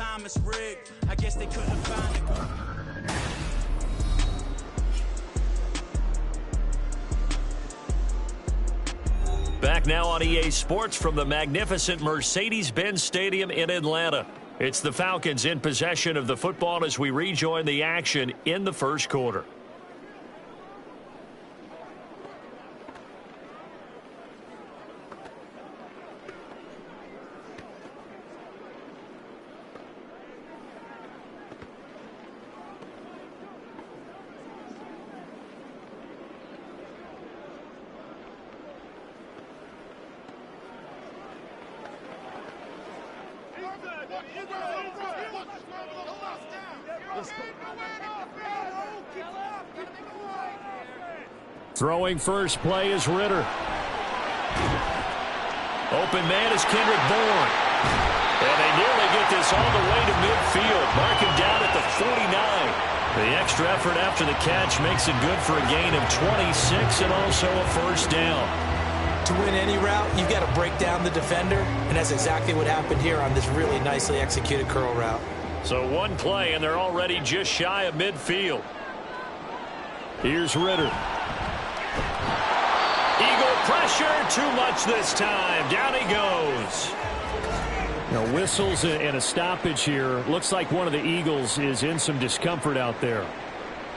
time is rigged. I guess they couldn't find it. Back now on EA Sports from the magnificent Mercedes-Benz Stadium in Atlanta. It's the Falcons in possession of the football as we rejoin the action in the first quarter. Throwing first play is Ritter. Open man is Kendrick Bourne. And they nearly get this all the way to midfield. Mark him down at the 49. The extra effort after the catch makes it good for a gain of 26 and also a first down. To win any route, you've got to break down the defender, and that's exactly what happened here on this really nicely executed curl route. So one play, and they're already just shy of midfield. Here's Ritter. Eagle pressure, too much this time. Down he goes. Now whistles and a stoppage here. Looks like one of the Eagles is in some discomfort out there.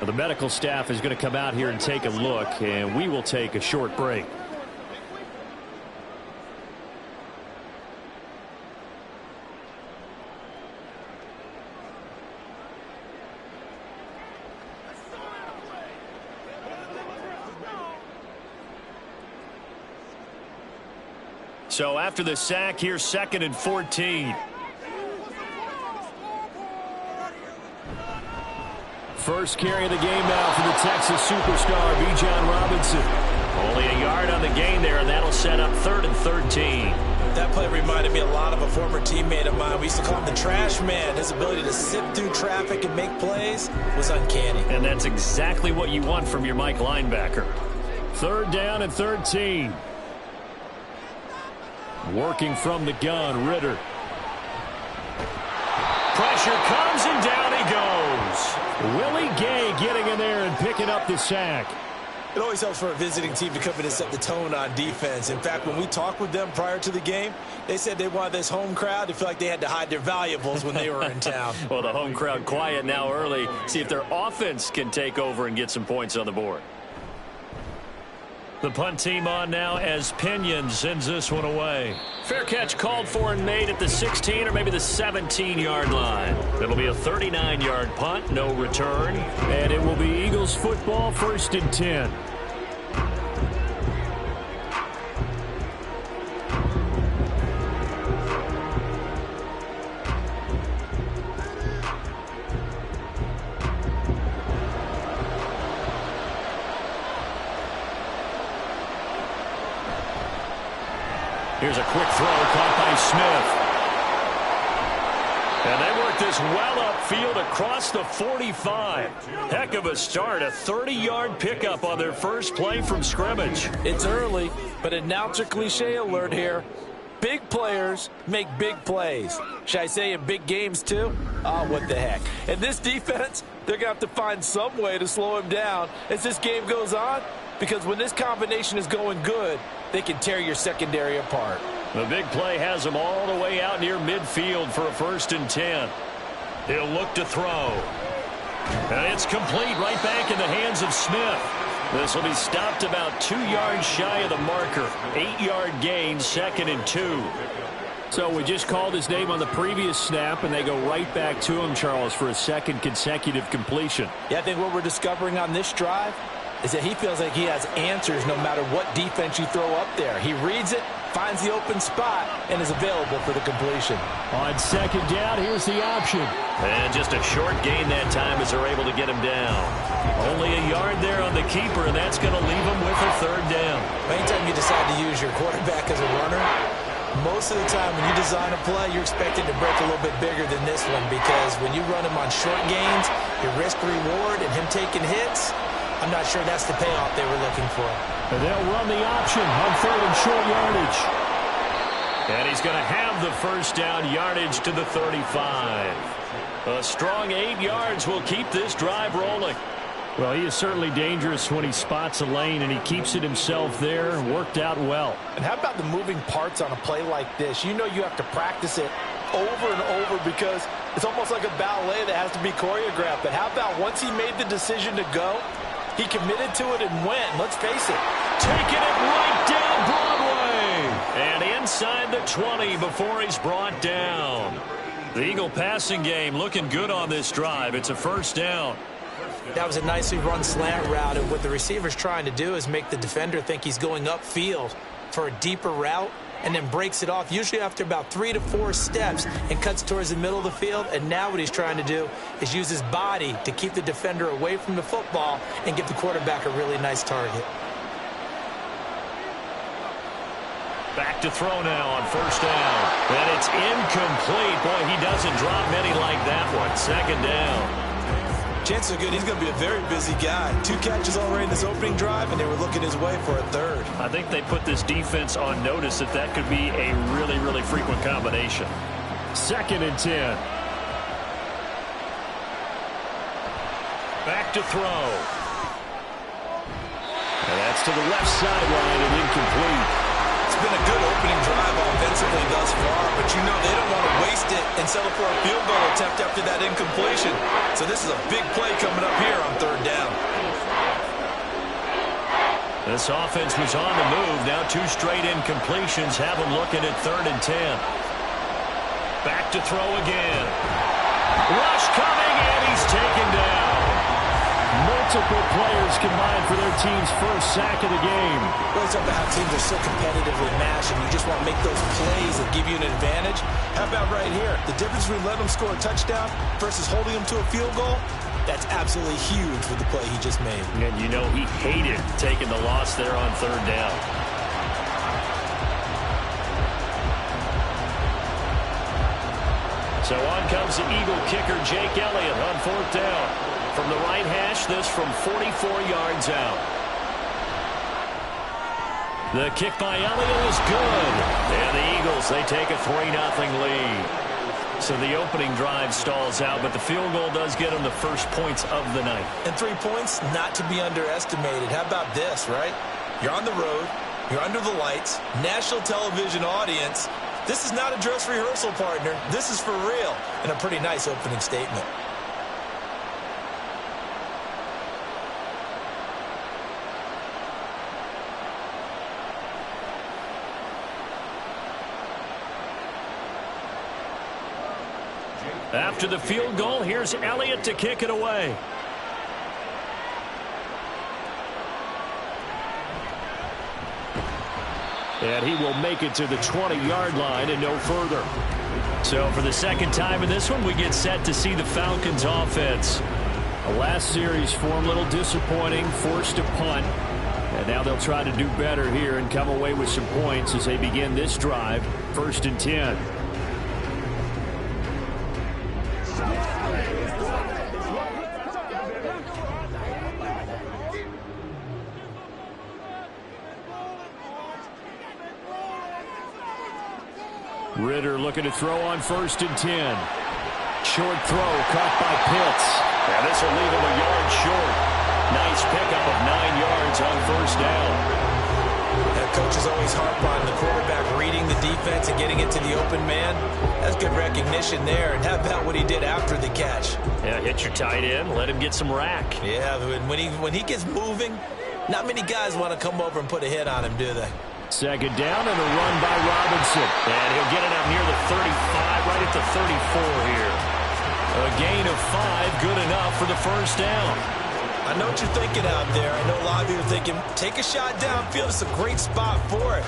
Now, the medical staff is going to come out here and take a look, and we will take a short break. So after the sack, here's 2nd and 14. First carry of the game now for the Texas superstar, Bijan Robinson. Only a yard on the gain there, and that'll set up 3rd and 13. That play reminded me a lot of a former teammate of mine. We used to call him the trash man. His ability to sift through traffic and make plays was uncanny. And that's exactly what you want from your Mike linebacker. 3rd down and 13. Working from the gun, Ritter. Pressure comes and down he goes. Willie Gay getting in there and picking up the sack. It always helps for a visiting team to come in and set the tone on defense. In fact, when we talked with them prior to the game, they said they wanted this home crowd to feel like they had to hide their valuables when they were in town. Well, the home crowd quiet now early. See if their offense can take over and get some points on the board. The punt team on now as Pinion sends this one away. Fair catch called for and made at the 16 or maybe the 17-yard line. It'll be a 39-yard punt, no return. And it will be Eagles football, 1st and 10. Here's a quick throw caught by Smith. And they work this well upfield across the 45. Heck of a start, a 30-yard pickup on their first play from scrimmage. It's early, but announcer cliche alert here. Big players make big plays. Should I say in big games too? Oh, what the heck. And this defense, they're going to have to find some way to slow him down as this game goes on, because when this combination is going good, they can tear your secondary apart. The big play has them all the way out near midfield for a 1st and 10. He'll look to throw. And it's complete right back in the hands of Smith. This will be stopped about 2 yards shy of the marker. 8-yard gain, 2nd and 2. So we just called his name on the previous snap, and they go right back to him, Charles, for a 2nd consecutive completion. Yeah, I think what we're discovering on this drive is that he feels like he has answers no matter what defense you throw up there. He reads it, finds the open spot, and is available for the completion. On 2nd down, here's the option. And just a short gain that time as they're able to get him down. Only a yard there on the keeper, and that's going to leave him with a 3rd down. Anytime you decide to use your quarterback as a runner, most of the time when you design a play, you're expected to break a little bit bigger than this one, because when you run him on short gains, your risk-reward and him taking hits, I'm not sure that's the payoff they were looking for. And they'll run the option on 3rd and short yardage. And he's going to have the 1st down, yardage to the 35. A strong 8 yards will keep this drive rolling. Well, he is certainly dangerous when he spots a lane, and he keeps it himself there. Worked out well. And how about the moving parts on a play like this? You know you have to practice it over and over because it's almost like a ballet that has to be choreographed. But how about once he made the decision to go, he committed to it and went. Let's face it. Taking it right down Broadway. And inside the 20 before he's brought down. The Eagle passing game looking good on this drive. It's a first down. That was a nicely run slant route, and what the receiver's trying to do is make the defender think he's going upfield for a deeper route and then breaks it off, usually after about 3 to 4 steps, and cuts towards the middle of the field. And now what he's trying to do is use his body to keep the defender away from the football and give the quarterback a really nice target. Back to throw now on first down. And it's incomplete. Boy, he doesn't drop many like that one. Second down. Chances are good he's going to be a very busy guy. 2 catches already in his opening drive, and they were looking his way for a third. I think they put this defense on notice that could be a really, really frequent combination. Second and 10. Back to throw. And that's to the left sideline and incomplete. It's been a good opening drive offensively thus far, but you know they don't want to waste it and settle for a field goal attempt after that incompletion. So this is a big play coming up here on third down. This offense was on the move. Now 2 straight incompletions have them looking at third and 10. Back to throw again. Rush coming, and he's taken down. Multiple players combined for their team's first sack of the game. Really talk about how teams are so competitively matched, and you just want to make those plays that give you an advantage. How about right here? The difference between letting them score a touchdown versus holding them to a field goal, that's absolutely huge with the play he just made. And you know he hated taking the loss there on third down. So on comes the Eagle kicker, Jake Elliott, on fourth down. From the right hash, this from 44 yards out. The kick by Elliott is good. And the Eagles, they take a 3-0 lead. So the opening drive stalls out, but the field goal does get them the first points of the night. And 3 points, not to be underestimated. How about this, right? You're on the road. You're under the lights. National television audience. This is not a dress rehearsal, partner. This is for real. And a pretty nice opening statement. After the field goal, here's Elliott to kick it away. And he will make it to the 20-yard line and no further. So for the second time in this one, we get set to see the Falcons offense. The last series for him, a little disappointing, forced a punt. And now they'll try to do better here and come away with some points as they begin this drive. 1st and 10. Ritter looking to throw on 1st and 10. Short throw caught by Pitts. Yeah, this will leave him a yard short. Nice pickup of 9 yards on first down. That coaches always harp on the quarterback reading the defense and getting it to the open man. That's good recognition there. And how about what he did after the catch? Yeah, hit your tight end, let him get some rack. Yeah, when he gets moving, not many guys want to come over and put a hit on him, do they? Second down and a run by Robinson. And he'll get it up near the 35, right at the 34 here. A gain of 5, good enough for the first down. I know what you're thinking out there. I know a lot of you are thinking, take a shot downfield. It's a great spot for it.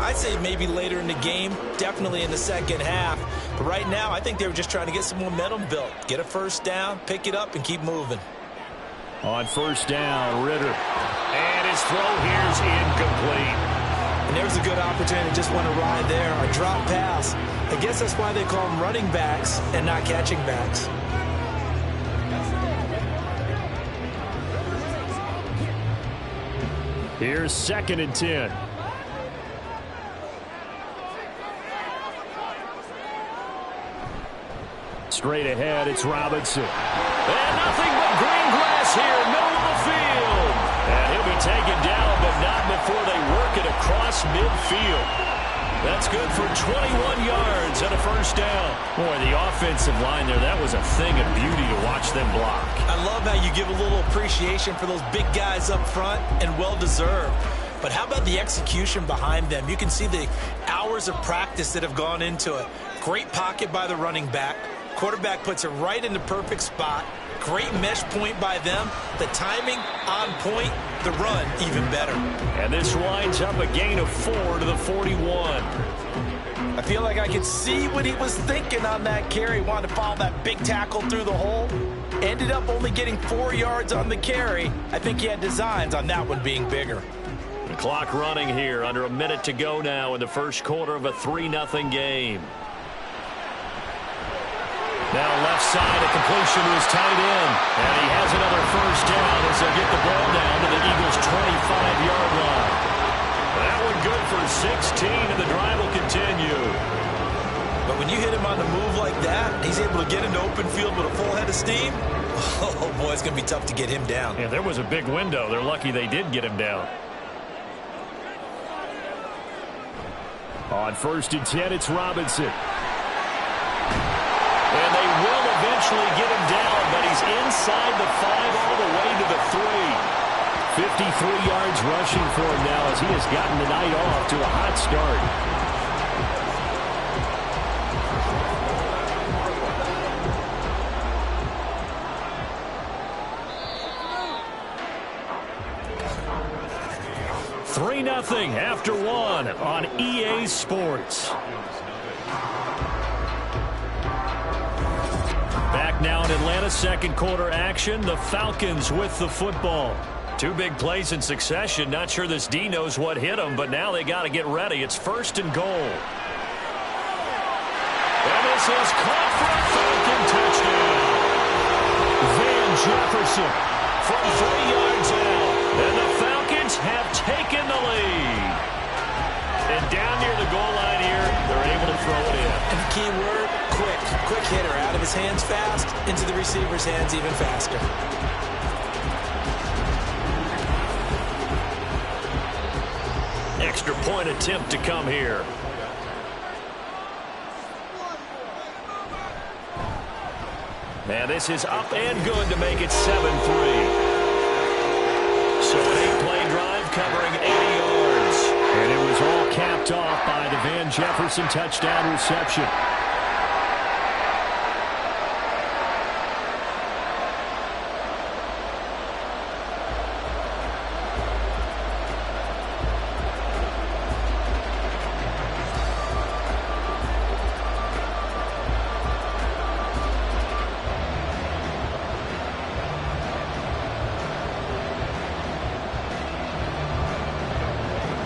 I'd say maybe later in the game, definitely in the second half. But right now, I think they were just trying to get some momentum built. Get a first down, pick it up, and keep moving. On first down, Ritter. And his throw here's incomplete. And there's a good opportunity to just want to ride there. A drop pass. I guess that's why they call them running backs and not catching backs. Here's 2nd and 10. Straight ahead, it's Robinson. And nothing but green grass here, middle of the field. And he'll be taken down, but not before they work it across midfield. That's good for 21 yards and a first down. Boy, the offensive line there, that was a thing of beauty to watch them block. I love how you give a little appreciation for those big guys up front, and well-deserved. But how about the execution behind them? You can see the hours of practice that have gone into it. Great pocket by the running back. Quarterback puts it right in the perfect spot. Great mesh point by them. The timing on point. The run even better. And this winds up a gain of 4 to the 41. I feel like I could see what he was thinking on that carry. Wanted to follow that big tackle through the hole. Ended up only getting 4 yards on the carry. I think he had designs on that one being bigger. The clock running here. Under a minute to go now in the first quarter of a 3-0 game. Now left side, a completion to his tight end. And he has another first down as they'll get the ball down to the Eagles' 25-yard line. That one good for 16, and the drive will continue. But when you hit him on the move like that, he's able to get into open field with a full head of steam. Oh, boy, it's going to be tough to get him down. Yeah, there was a big window. They're lucky they did get him down. On 1st and 10, it's Robinson. And they will eventually get him down, but he's inside the 5 all the way to the 3. 53 yards rushing for him now as he has gotten the night off to a hot start. Nothing after 1 on EA Sports. Back now in Atlanta, second quarter action. The Falcons with the football. 2 big plays in succession. Not sure this D knows what hit them, but now they got to get ready. It's 1st and goal. And this is caught for a Falcon touchdown. Van Jefferson from 3 yards out. And the Falcons have taken the lead. And down near the goal line here, they're able to throw it in. And the key word, quick. Quick hitter. Out of his hands fast, into the receiver's hands even faster. Extra point attempt to come here. And this is up and good to make it 7-3. So an 8-play drive covering 80 yards. And it was all capped off by the Van Jefferson touchdown reception.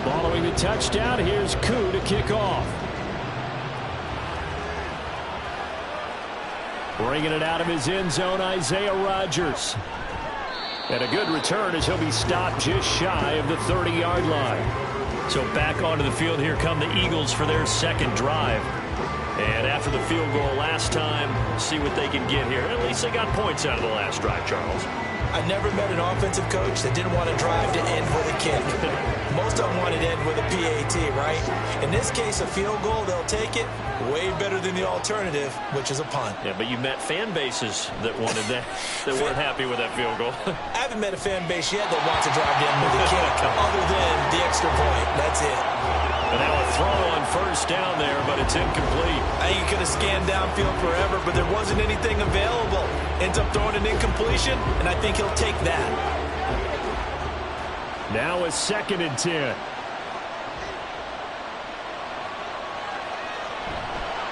Following the touchdown, here's Koo to kick off. Bringing it out of his end zone, Isaiah Rodgers. And a good return as he'll be stopped just shy of the 30-yard line. So back onto the field, here come the Eagles for their second drive. And after the field goal last time, see what they can get here. At least they got points out of the last drive, Charles. I never met an offensive coach that didn't want to drive to end with a kick. Most of them wanted to end with a PAT, right? In this case, a field goal, they'll take it. Way better than the alternative, which is a punt. Yeah, but you met fan bases that wanted that, that weren't happy with that field goal. I haven't met a fan base yet that wants to drive to end with a kick, other than the extra point. That's it. And now a throw on first down there, but it's incomplete. I think he could have scanned downfield forever, but there wasn't anything available. Ends up throwing an incompletion, and I think he'll take that. Now a 2nd and 10.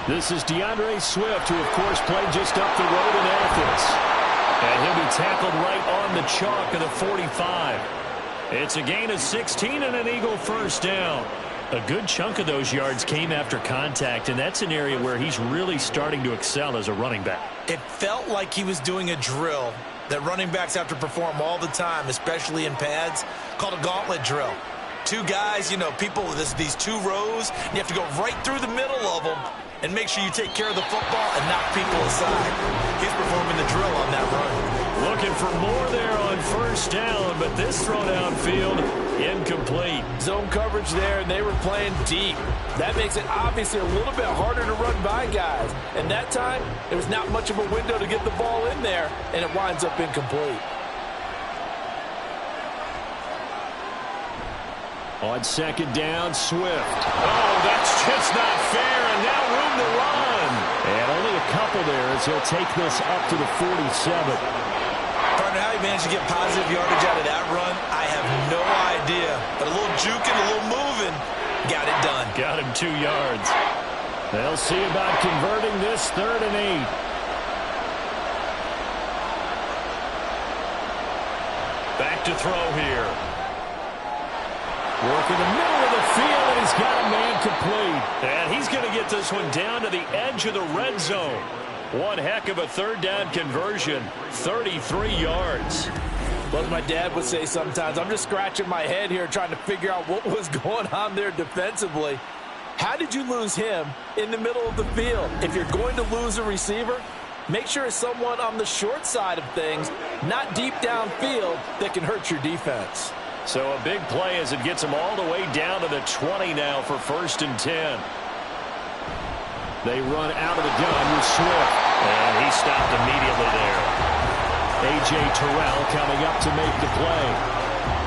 This is DeAndre Swift, who, of course, played just up the road in Athens. And he'll be tackled right on the chalk of the 45. It's a gain of 16 and an Eagle first down. A good chunk of those yards came after contact, and that's an area where he's really starting to excel as a running back. It felt like he was doing a drill that running backs have to perform all the time, especially in pads, called a gauntlet drill. 2 guys, you know, people, these 2 rows, and you have to go right through the middle of them and make sure you take care of the football and knock people aside. He's performing the drill on that run. Looking for more there on first down, but this throw downfield incomplete. Zone coverage there, and they were playing deep. That makes it obviously a little bit harder to run by guys. And that time, there was not much of a window to get the ball in there, and it winds up incomplete. On second down, Swift. Oh, that's just not fair, and now room to run. And only a couple there as he'll take this up to the 47. Partner, how he managed to get positive yardage out of that run, I have no idea. But a little juking, a little moving, got it done. Got him 2 yards. They'll see about converting this 3rd and 8. Back to throw here. Working the middle of the field, and he's got a man complete. And he's going to get this one down to the edge of the red zone. One heck of a 3rd down conversion, 33 yards. Well, as my dad would say sometimes, I'm just scratching my head here trying to figure out what was going on there defensively. How did you lose him in the middle of the field? If you're going to lose a receiver, make sure it's someone on the short side of things, not deep downfield, that can hurt your defense. So a big play as it gets him all the way down to the 20 now for 1st and 10. They run out of the gun with Swift. And he stopped immediately there. A.J. Terrell coming up to make the play.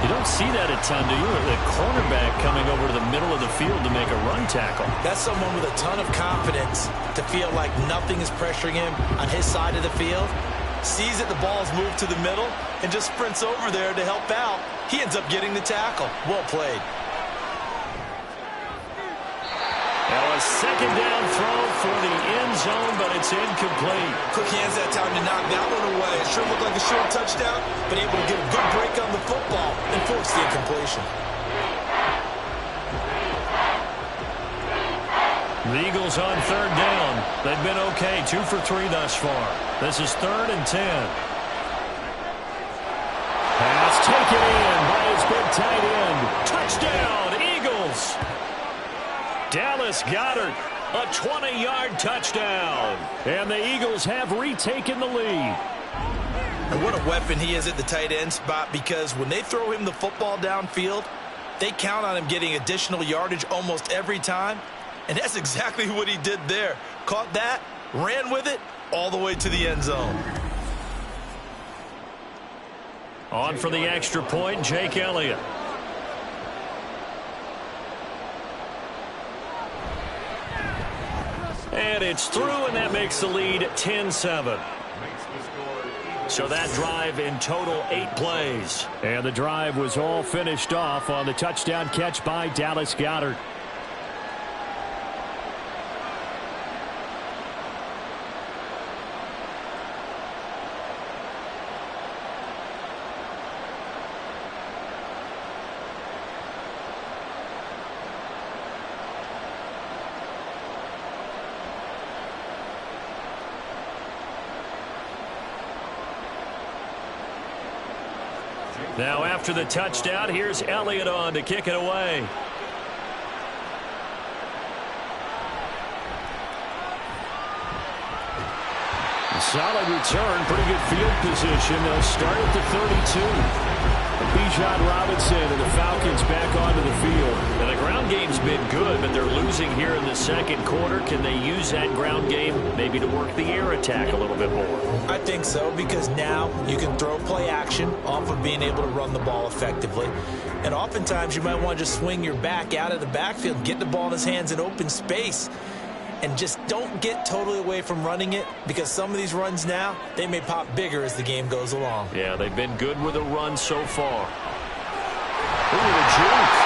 You don't see that a ton, do you? The cornerback coming over to the middle of the field to make a run tackle. That's someone with a ton of confidence to feel like nothing is pressuring him on his side of the field. Sees that the ball's moved to the middle and just sprints over there to help out. He ends up getting the tackle. Well played. Now a 2nd down throw for the end zone, but it's incomplete. Quick hands that time to knock that one away. It sure looked like a short touchdown, but able to get a good break on the football and force the incompletion. The Eagles on 3rd down. They've been okay, 2 for 3 thus far. This is 3rd and 10. Pass taken in by his big tight end. Touchdown, Eagles! Dallas Goedert, a 20-yard touchdown. And the Eagles have retaken the lead. And what a weapon he is at the tight end spot, because when they throw him the football downfield, they count on him getting additional yardage almost every time. And that's exactly what he did there. Caught that, ran with it, all the way to the end zone. On for the extra point, Jake Elliott. And it's through, and that makes the lead 10-7. So that drive in total 8 plays. And the drive was all finished off on the touchdown catch by Dallas Goedert. Now after the touchdown, here's Elliott on to kick it away. Solid return, pretty good field position. They'll start at the 32. Bijan Robinson and the Falcons back onto the field. And the ground game's been good, but they're losing here in the 2nd quarter. Can they use that ground game maybe to work the air attack a little bit more? I think so, because now you can throw play action off of being able to run the ball effectively. And oftentimes you might want to just swing your back out of the backfield, get the ball in his hands in open space. And just don't get totally away from running it, because some of these runs now, they may pop bigger as the game goes along. Yeah, they've been good with a run so far. Ooh, the juke.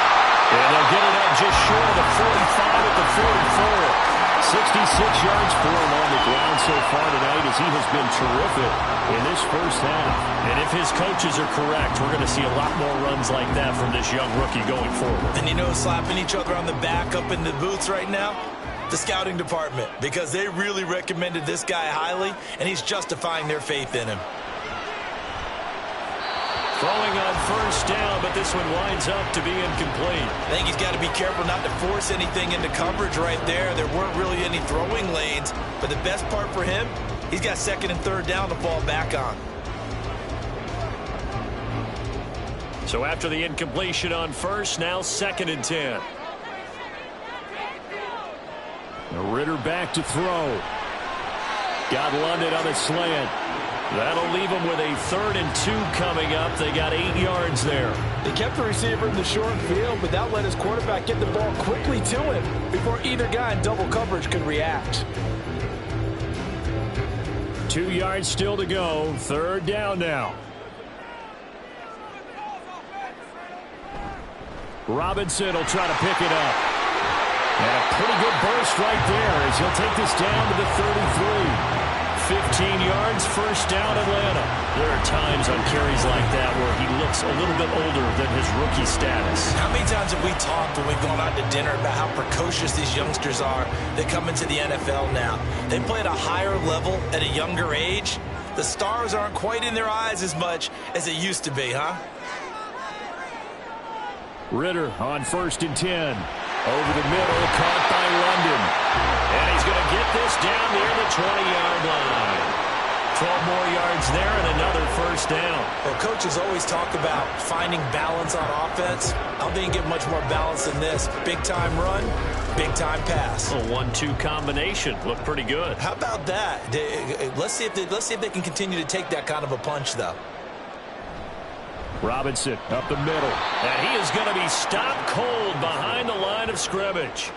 And they'll get it up just short of the 45 at the 44. 66 yards for him on the ground so far tonight, as he has been terrific in this first half. And if his coaches are correct, we're going to see a lot more runs like that from this young rookie going forward. And you know, slapping each other on the back up in the booths right now? The scouting department, because they really recommended this guy highly, and he's justifying their faith in him. Throwing on first down, but this one winds up to be incomplete. I think he's got to be careful not to force anything into coverage right there. There weren't really any throwing lanes, but the best part for him, he's got second and third down to fall back on. So after the incompletion on first, now 2nd and 10. Ritter back to throw. Got London on a slant. That'll leave them with a 3rd and 2 coming up. They got 8 yards there. They kept the receiver in the short field, but that let his quarterback get the ball quickly to him before either guy in double coverage could react. 2 yards still to go. 3rd down now. Robinson will try to pick it up. And a pretty good burst right there as he'll take this down to the 33. 15 yards, first down, Atlanta. There are times on carries like that where he looks a little bit older than his rookie status. How many times have we talked when we've gone out to dinner about how precocious these youngsters are that come into the NFL now? They play at a higher level at a younger age. The stars aren't quite in their eyes as much as it used to be, huh? Ritter on 1st and 10. Over the middle, caught by London. And he's going to get this down near the 20-yard line. 12 more yards there and another first down. Well, coaches always talk about finding balance on offense. I don't think you get much more balance than this. Big-time run, big-time pass. A 1-2 combination. Looked pretty good. How about that? Let's see if they can continue to take that kind of a punch, though. Robinson up the middle. And he is going to be stopped cold behind the line of scrimmage.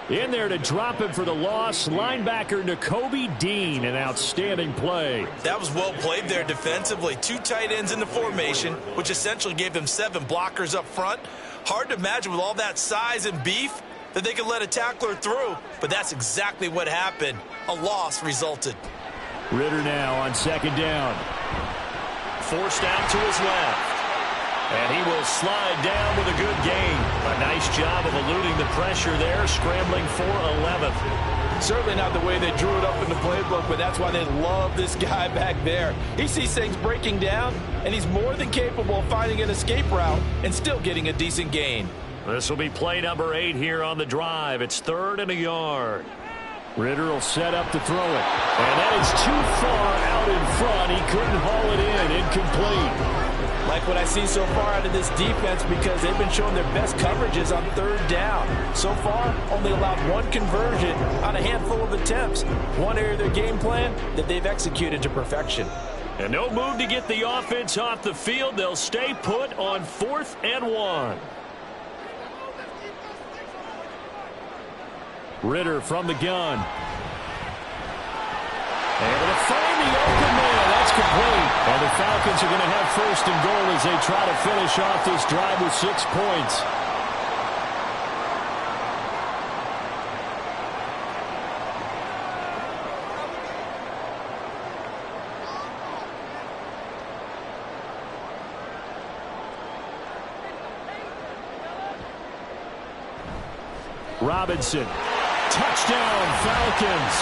In there to drop him for the loss, linebacker Nakobe Dean, an outstanding play. That was well played there defensively. 2 tight ends in the formation, which essentially gave them 7 blockers up front. Hard to imagine with all that size and beef that they could let a tackler through, but that's exactly what happened. A loss resulted. Ritter now on 2nd down. Forced out to his left. And he will slide down with a good gain. A nice job of eluding the pressure there, scrambling for 11th. Certainly not the way they drew it up in the playbook, but that's why they love this guy back there. He sees things breaking down, and he's more than capable of finding an escape route and still getting a decent gain. This will be play number 8 here on the drive. It's 3rd and a yard. Ritter will set up to throw it. And that is too far out in front. He couldn't haul it in. Incomplete. Like what I see so far out of this defense because they've been showing their best coverages on 3rd down. So far, only allowed 1 conversion on a handful of attempts. One area of their game plan that they've executed to perfection. And no move to get the offense off the field. They'll stay put on 4th and 1. Ritter from the gun. Able to find the open man. That's complete. And the Falcons are going to have 1st and goal as they try to finish off this drive with 6 points. Robinson. Touchdown, Falcons.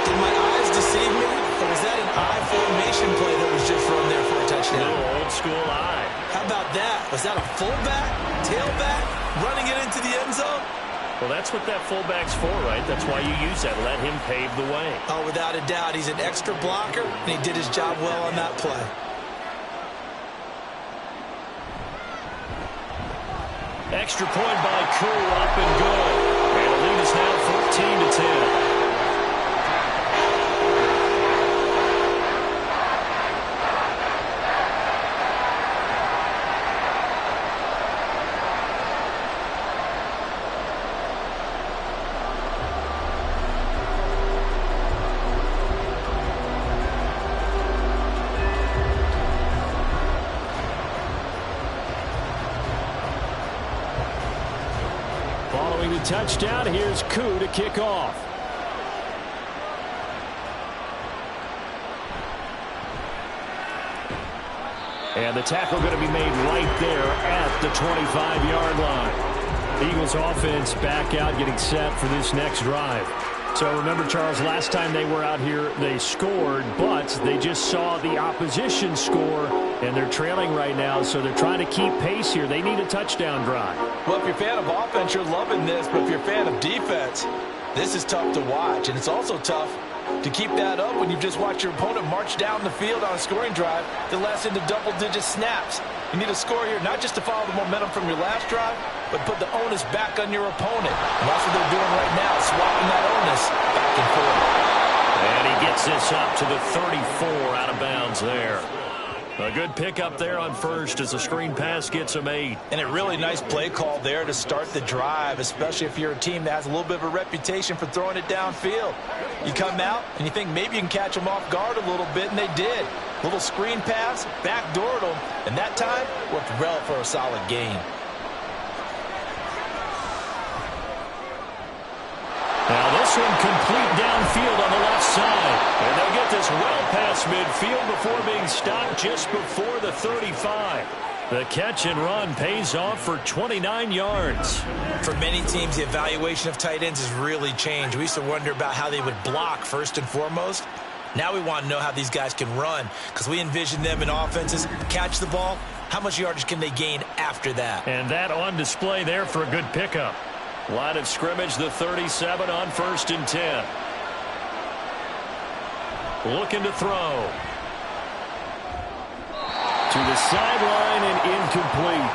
Did my eyes deceive me, or was that an eye formation play that was just run there for a touchdown? Little old school eye. How about that? Was that a fullback, tailback, running it into the end zone? Well, that's what that fullback's for, right? That's why you use that. Let him pave the way. Oh, without a doubt. He's an extra blocker, and he did his job well on that play. Extra point by Koo, up and good. And the lead is now 14-10. Following the touchdown, here's Koo to kick off. And the tackle going to be made right there at the 25-yard line. Eagles offense back out, getting set for this next drive. So remember, Charles, last time they were out here, they scored, but they just saw the opposition score, and they're trailing right now, so they're trying to keep pace here. They need a touchdown drive. Well, if you're a fan of offense, you're loving this, but if you're a fan of defense, this is tough to watch, and it's also tough to keep that up when you just watch your opponent march down the field on a scoring drive that lasts into double-digit snaps. You need a score here, not just to follow the momentum from your last drive, but put the onus back on your opponent. And that's what they're doing right now, swapping that onus back and forth. And he gets this up to the 34, out of bounds there. A good pickup there on first as the screen pass gets him 8. And a really nice play call there to start the drive, especially if you're a team that has a little bit of a reputation for throwing it downfield. You come out and you think maybe you can catch them off guard a little bit, and they did. Little screen pass, backdoored them, and that time worked well for a solid gain. Now this one complete downfield on the left side. And they'll get this well past midfield before being stopped just before the 35. The catch and run pays off for 29 yards. For many teams, the evaluation of tight ends has really changed. We used to wonder about how they would block first and foremost. Now we want to know how these guys can run, because we envision them in offenses catch the ball. How much yardage can they gain after that? And that on display there for a good pickup. Line of scrimmage, the 37 on 1st and 10. Looking to throw. To the sideline and incomplete.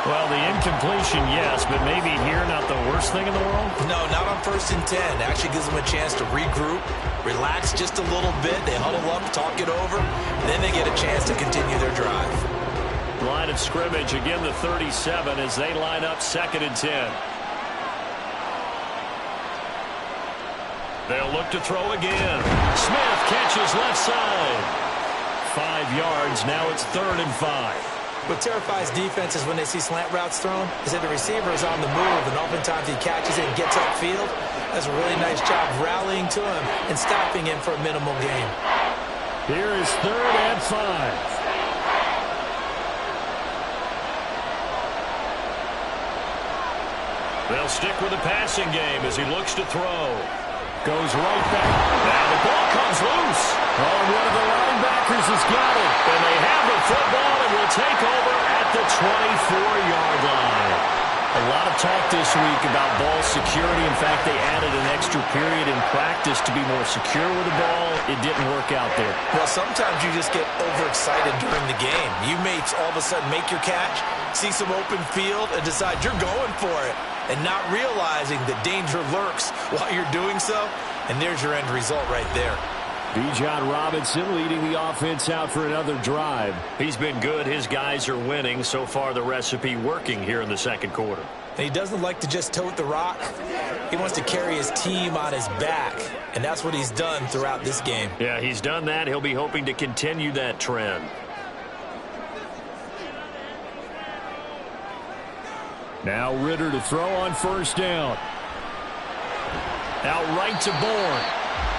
Well, the incompletion, yes, but maybe here not the worst thing in the world? No, not on 1st and 10. It actually gives them a chance to regroup, relax just a little bit. They huddle up, talk it over, and then they get a chance to continue their drive. Line of scrimmage, again the 37 as they line up 2nd and 10. They'll look to throw again. Smith catches left side. 5 yards, now it's 3rd and 5. What terrifies defenses when they see slant routes thrown is that the receiver is on the move, and oftentimes he catches it and gets upfield. Does a really nice job rallying to him and stopping him for a minimal gain. Here is 3rd and 5. They'll stick with the passing game as he looks to throw. Goes right back. Now the ball comes loose. Oh, one of the linebackers has got it. And they have the football and will take over at the 24-yard line. A lot of talk this week about ball security. In fact, they added an extra period in practice to be more secure with the ball. It didn't work out there. Well, sometimes you just get overexcited during the game. You may all of a sudden make your catch, see some open field, and decide you're going for it, and not realizing the danger lurks while you're doing so. And there's your end result right there. Bijan Robinson leading the offense out for another drive. He's been good. His guys are winning. So far, the recipe working here in the 2nd quarter. And he doesn't like to just tote the rock. He wants to carry his team on his back. And that's what he's done throughout this game. Yeah, he's done that. He'll be hoping to continue that trend. Now Ritter to throw on 1st down. Out right to Bourne.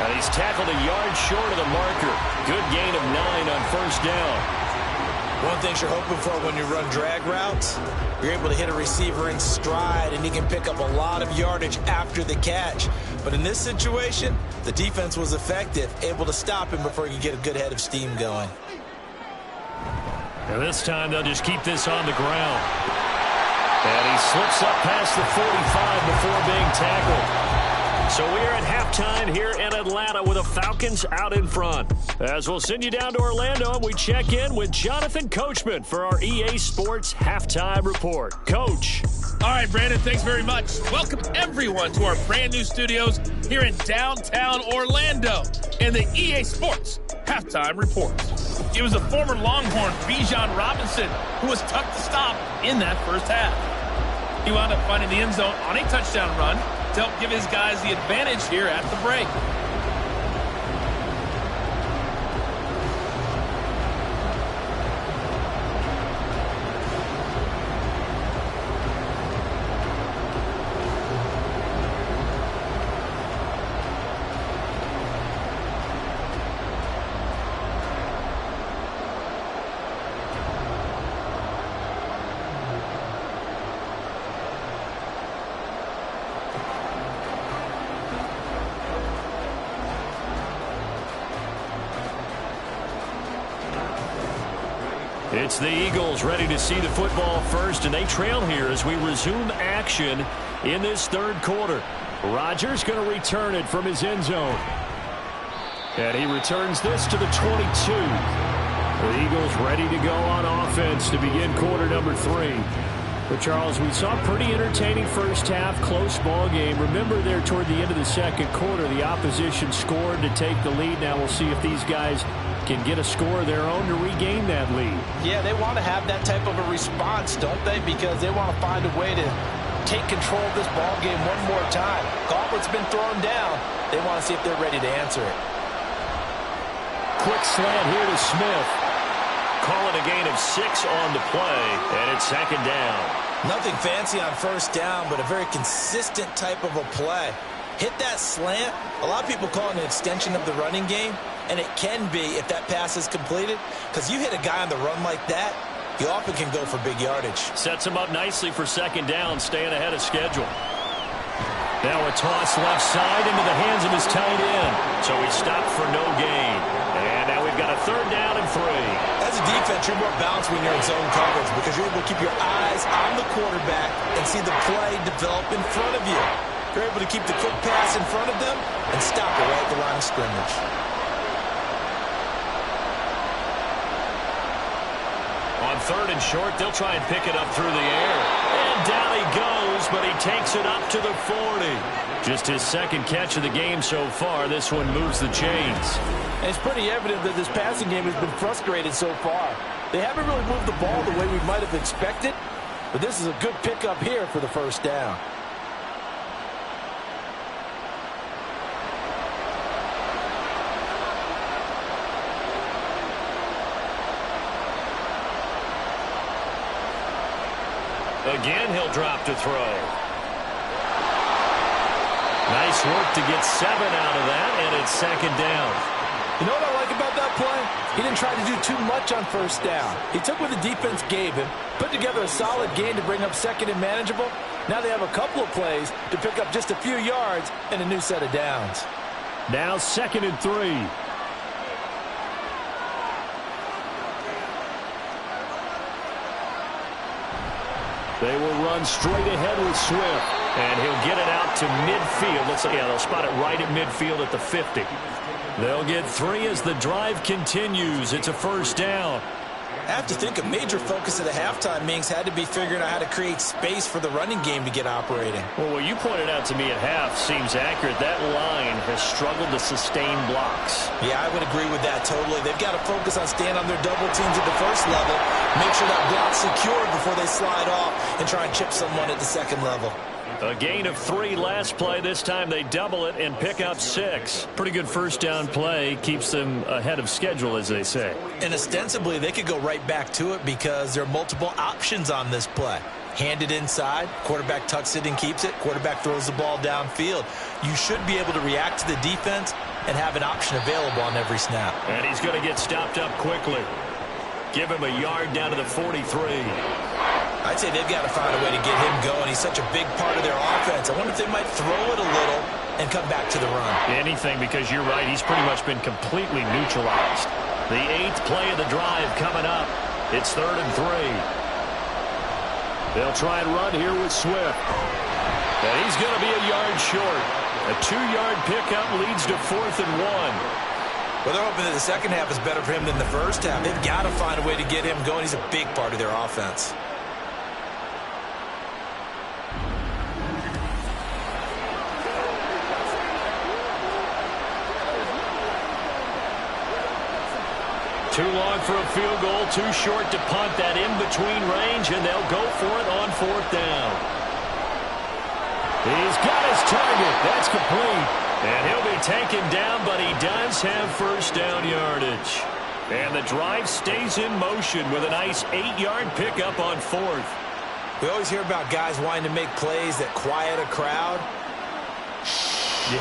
And he's tackled a yard short of the marker. Good gain of 9 on 1st down. One thing you're hoping for when you run drag routes, you're able to hit a receiver in stride, and he can pick up a lot of yardage after the catch. But in this situation, the defense was effective, able to stop him before he could get a good head of steam going. And this time they'll just keep this on the ground. And he slips up past the 45 before being tackled. So we are at halftime here in Atlanta with the Falcons out in front. As we'll send you down to Orlando, we check in with Jonathan Coachman for our EA Sports Halftime Report. Coach. All right, Brandon, thanks very much. Welcome everyone to our brand new studios here in downtown Orlando in the EA Sports Halftime Report. It was the former Longhorn Bijan Robinson who was tough to stop in that first half. He wound up finding the end zone on a touchdown run to help give his guys the advantage here at the break. It's the Eagles ready to see the football first, and they trail here as we resume action in this third quarter. Rodgers going to return it from his end zone. And he returns this to the 22. The Eagles ready to go on offense to begin quarter number 3. But, Charles, we saw a pretty entertaining first half, close ball game. Remember there toward the end of the second quarter, the opposition scored to take the lead. Now we'll see if these guys can get a score of their own to regain that lead. Yeah, they want to have that type of a response, don't they? Because they want to find a way to take control of this ball game one more time. Gauntlet's been thrown down. They want to see if they're ready to answer it. Quick slant here to Smith. Call it a gain of 6 on the play, and it's second down. Nothing fancy on first down, but a very consistent type of a play. Hit that slant. A lot of people call it an extension of the running game, and it can be if that pass is completed, because you hit a guy on the run like that, you often can go for big yardage. Sets him up nicely for second down, staying ahead of schedule. Now a toss left side into the hands of his tight end. So he stopped for no gain. And now we've got a third down and 3. As a defense, you're more balanced when you're in zone coverage because you're able to keep your eyes on the quarterback and see the play develop in front of you. You're able to keep the quick pass in front of them and stop it right at the line of scrimmage. On third and short, they'll try and pick it up through the air. And down he goes, but he takes it up to the 40. Just his second catch of the game so far. This one moves the chains. And it's pretty evident that this passing game has been frustrated so far. They haven't really moved the ball the way we might have expected, but this is a good pickup here for the first down. Again, he'll drop to throw. Nice work to get 7 out of that, and it's second down. You know what I like about that play? He didn't try to do too much on first down. He took what the defense gave him, put together a solid gain to bring up second and manageable. Now they have a couple of plays to pick up just a few yards and a new set of downs. Now second and 3. They will run straight ahead with Swift, and he'll get it out to midfield. They'll spot it right at midfield at the 50. They'll get 3 as the drive continues. It's a first down. I have to think a major focus of the halftime meetings had to be figuring out how to create space for the running game to get operating. Well, what you pointed out to me at half seems accurate. That line has struggled to sustain blocks. Yeah, I would agree with that totally. They've got to focus on staying on their double teams at the first level, make sure that block's secured before they slide off and try and chip someone at the second level. A gain of 3 last play. This time they double it and pick up 6. Pretty good first down play. Keeps them ahead of schedule, as they say. And ostensibly, they could go right back to it because there are multiple options on this play. Hand it inside. Quarterback tucks it and keeps it. Quarterback throws the ball downfield. You should be able to react to the defense and have an option available on every snap. And he's going to get stopped up quickly. Give him a yard down to the 43. I'd say they've got to find a way to get him going. He's such a big part of their offense. I wonder if they might throw it a little and come back to the run. Anything, because you're right. He's pretty much been completely neutralized. The 8th play of the drive coming up. It's third and 3. They'll try and run here with Swift. And he's going to be a yard short. A 2-yard pickup leads to 4th and 1. Well, they're hoping that the second half is better for him than the first half. They've got to find a way to get him going. He's a big part of their offense. Too long for a field goal, too short to punt. That in-between range, and they'll go for it on 4th down. He's got his target. That's complete. And he'll be taken down, but he does have first down yardage. And the drive stays in motion with a nice 8-yard pickup on 4th. We always hear about guys wanting to make plays that quiet a crowd. Yeah.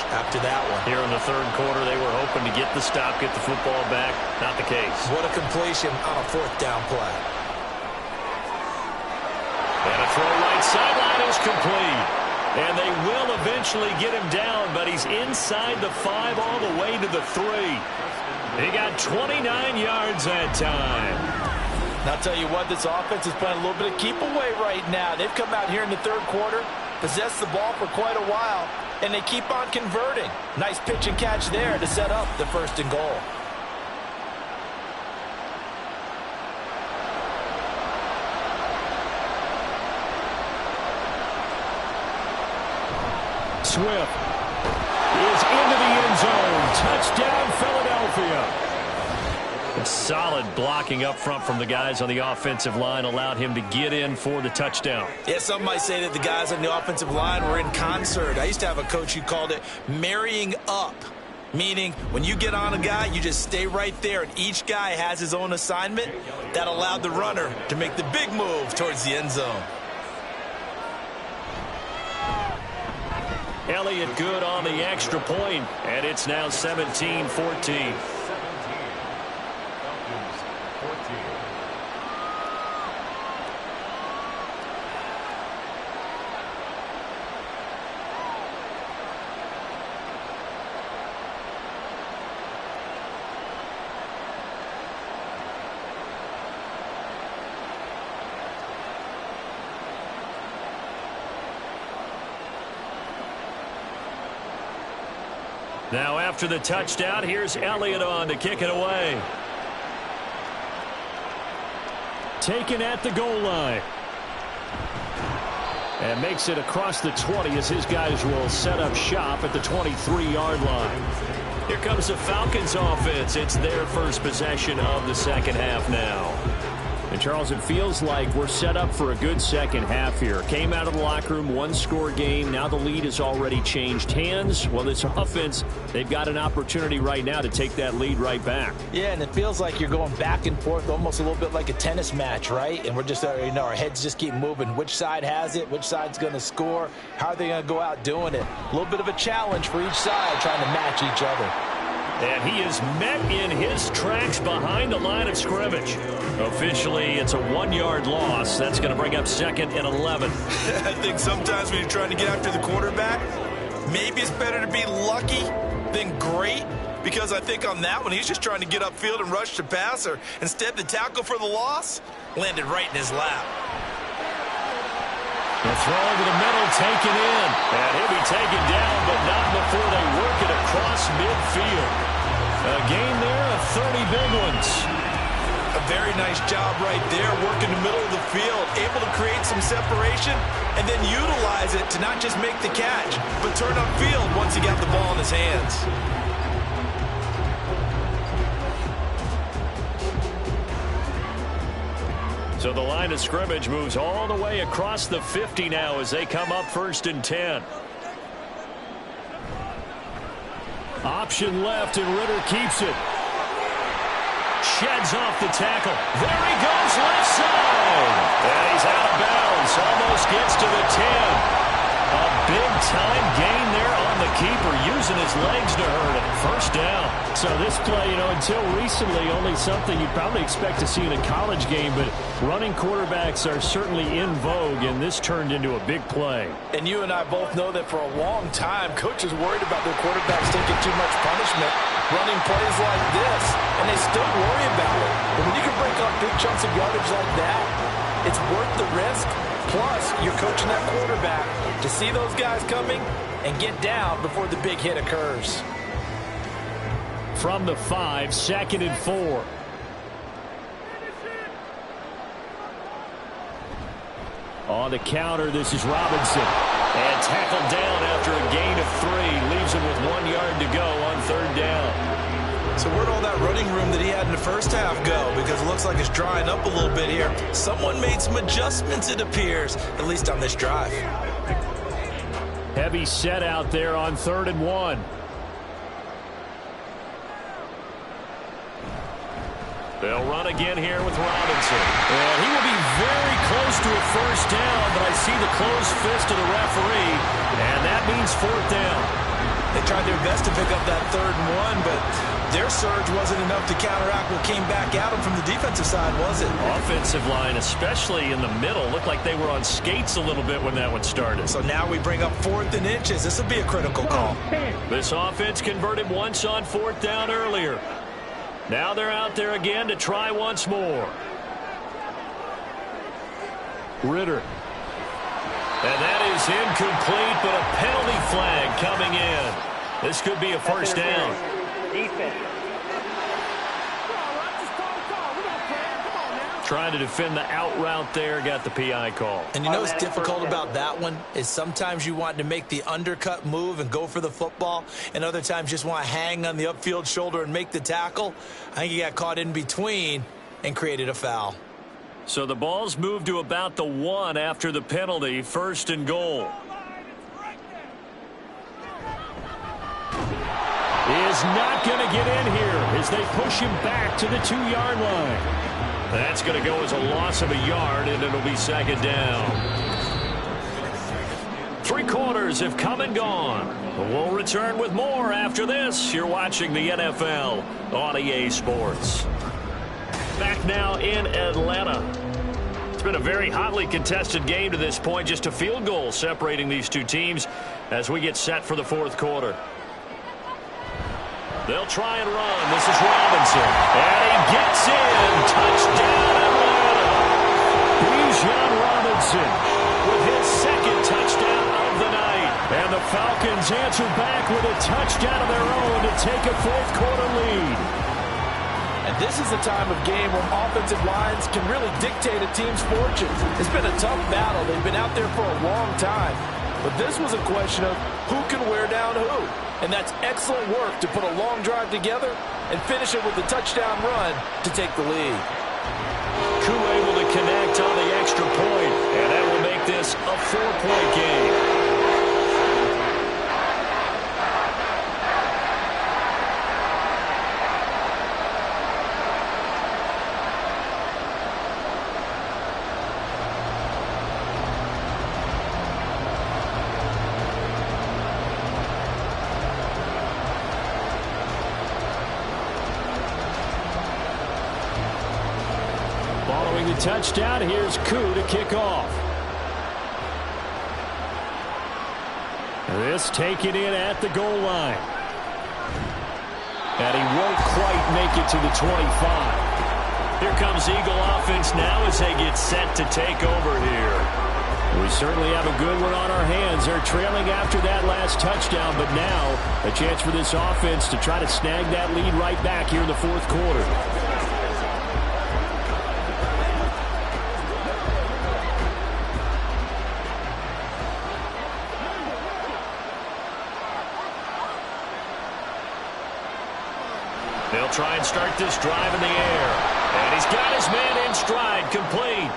After that one. Here in the third quarter, they were hoping to get the stop, get the football back. Not the case. What a completion on a 4th down play. And a throw right sideline is complete. And they will eventually get him down, but he's inside the 5 all the way to the 3. He got 29 yards that time. And I'll tell you what, this offense is playing a little bit of keep away right now. They've come out here in the third quarter, possessed the ball for quite a while, and they keep on converting. Nice pitch and catch there to set up the first and goal. Swift is into the end zone. Touchdown, Philadelphia. Solid blocking up front from the guys on the offensive line allowed him to get in for the touchdown. Yeah, some might say that the guys on the offensive line were in concert. I used to have a coach who called it marrying up, meaning when you get on a guy, you just stay right there, and each guy has his own assignment. That allowed the runner to make the big move towards the end zone. Elliott good on the extra point, and it's now 17-14. Now after the touchdown, here's Elliott on to kick it away. Taken at the goal line. And makes it across the 20 as his guys will set up shop at the 23-yard line. Here comes the Falcons offense. It's their first possession of the second half now. And, Charles, it feels like we're set up for a good second half here. Came out of the locker room, one-score game. Now the lead has already changed hands. Well, this offense, they've got an opportunity right now to take that lead right back. Yeah, and it feels like you're going back and forth, almost a little bit like a tennis match, right? And we're just, our heads just keep moving. Which side has it? Which side's going to score? How are they going to go out doing it? A little bit of a challenge for each side, trying to match each other. And he is met in his tracks behind the line of scrimmage. Officially, it's a 1-yard loss. That's going to bring up second and 11. I think sometimes when you're trying to get after the quarterback, maybe it's better to be lucky than great, because I think on that one, he's just trying to get upfield and rush the passer. Instead, the tackle for the loss landed right in his lap. The throw to the middle, taken in. And he'll be taken down, but not before they work it across midfield. A gain there of 30 big ones. A very nice job right there, working the middle of the field, able to create some separation, and then utilize it to not just make the catch, but turn upfield once he got the ball in his hands. So the line of scrimmage moves all the way across the 50 now as they come up 1st and 10. Option left, and Ritter keeps it. Sheds off the tackle. There he goes, left side. And he's out of bounds. Almost gets to the 10. A big-time gain there on the keeper, using his legs to hurt it. First down. So this play, until recently, only something you'd probably expect to see in a college game, but running quarterbacks are certainly in vogue, and this turned into a big play. And you and I both know that for a long time, coaches worried about their quarterbacks taking too much punishment, running plays like this, and they still worry about it. But when you can break up big chunks of yardage like that, it's worth the risk. Plus, you're coaching that quarterback to see those guys coming and get down before the big hit occurs. From the 5, 2nd and 4. On the counter, this is Robinson. And tackled down after a gain of 3. Leaves him with 1 yard to go on 3rd down. So where'd all that running room that he had in the first half go? Because it looks like it's drying up a little bit here. Someone made some adjustments, it appears, at least on this drive. Heavy set out there on 3rd and 1. They'll run again here with Robinson. And he will be very close to a first down, but I see the closed fist of the referee, and that means 4th down. They tried their best to pick up that 3rd and 1, but their surge wasn't enough to counteract what came back at them from the defensive side, was it? Offensive line, especially in the middle, looked like they were on skates a little bit when that one started. So now we bring up 4th and inches. This will be a critical call. This offense converted once on 4th down earlier. Now they're out there again to try once more. Ritter. And that is incomplete, but a penalty flag coming in. This could be a first down. Trying to defend the out route there, got the PI call. And you know what's difficult about that one is sometimes you want to make the undercut move and go for the football, and other times just want to hang on the upfield shoulder and make the tackle. I think he got caught in between and created a foul. So the ball's moved to about the 1 after the penalty, 1st and goal. Is not going to get in here as they push him back to the 2-yard line. That's going to go as a loss of a yard, and it'll be 2nd down. 3 quarters have come and gone. We'll return with more after this. You're watching the NFL on EA Sports. Back now in Atlanta. It's been a very hotly contested game to this point. Just a field goal separating these two teams as we get set for the 4th quarter. They'll try and run. This is Robinson. And he gets in. Touchdown, Atlanta. Bijan Robinson with his 2nd touchdown of the night. And the Falcons answer back with a touchdown of their own to take a 4th quarter lead. And this is a time of game where offensive lines can really dictate a team's fortunes. It's been a tough battle. They've been out there for a long time. But this was a question of who can wear down who. And that's excellent work to put a long drive together and finish it with a touchdown run to take the lead. Koo able to connect on the extra point, and that will make this a 4-point game. Following the touchdown, here's Koo to kick off. This taken in at the goal line. And he won't quite make it to the 25. Here comes Eagle offense now as they get set to take over here. We certainly have a good one on our hands. They're trailing after that last touchdown, but now a chance for this offense to try to snag that lead right back here in the 4th quarter. They'll try and start this drive in the air. And he's got his man in stride, complete.